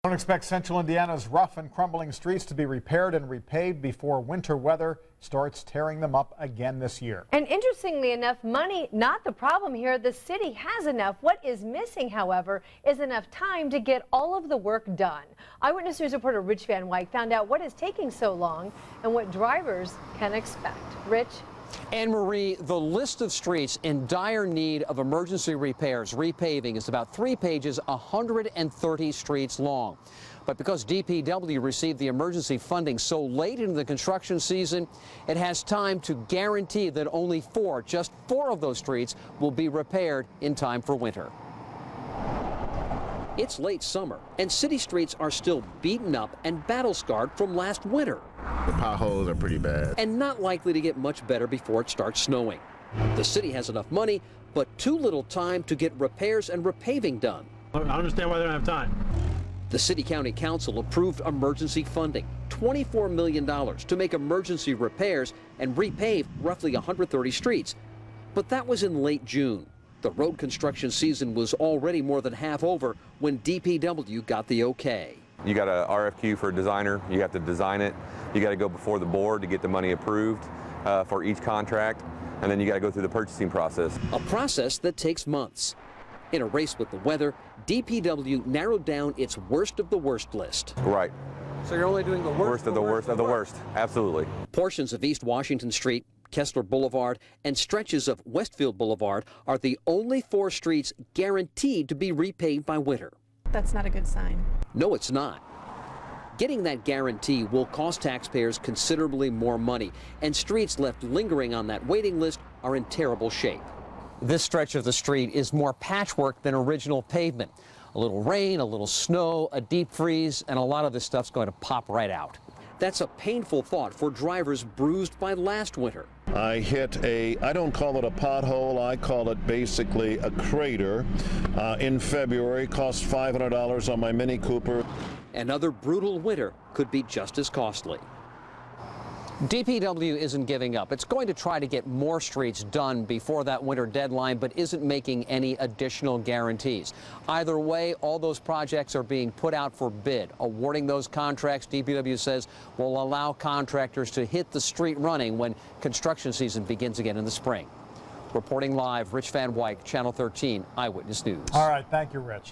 Don't expect central Indiana's rough and crumbling streets to be repaired and repaved before winter weather starts tearing them up again this year. And interestingly enough, money not the problem here. The city has enough. What is missing, however, is enough time to get all of the work done. Eyewitness News reporter Rich Van Wyk found out what is taking so long and what drivers can expect. Rich? Anne Marie, the list of streets in dire need of emergency repairs, repaving, is about 3 pages, 130 streets long. But because DPW received the emergency funding so late into the construction season, it has time to guarantee that only just four of those streets will be repaired in time for winter. It's late summer, and city streets are still beaten up and battle-scarred from last winter. The potholes are pretty bad. And not likely to get much better before it starts snowing. The city has enough money, but too little time to get repairs and repaving done. I don't understand why they don't have time. The City County Council approved emergency funding, $24 million, to make emergency repairs and repave roughly 130 streets. But that was in late June. The road construction season was already more than half over when DPW got the okay. You got a RFQ for a designer, you have to design it, you got to go before the board to get the money approved for each contract, and then you got to go through the purchasing process. A process that takes months. In a race with the weather, DPW narrowed down its worst of the worst list. Right. So you're only doing the worst of the worst of the worst. Absolutely. Portions of East Washington Street, Kessler Boulevard, and stretches of Westfield Boulevard are the only 4 streets guaranteed to be repaved by winter. That's not a good sign. No, it's not. Getting that guarantee will cost taxpayers considerably more money, and streets left lingering on that waiting list are in terrible shape. This stretch of the street is more patchwork than original pavement. A little rain, a little snow, a deep freeze, and a lot of this stuff's going to pop right out. That's a painful thought for drivers bruised by last winter. I hit I don't call it a pothole, I call it basically a crater in February. Cost $500 on my Mini Cooper. Another brutal winter could be just as costly. DPW isn't giving up. It's going to try to get more streets done before that winter deadline, but isn't making any additional guarantees. Either way, all those projects are being put out for bid. Awarding those contracts, DPW says, will allow contractors to hit the street running when construction season begins again in the spring. Reporting live, Rich Van Wyk, Channel 13 Eyewitness News. All right, thank you, Rich.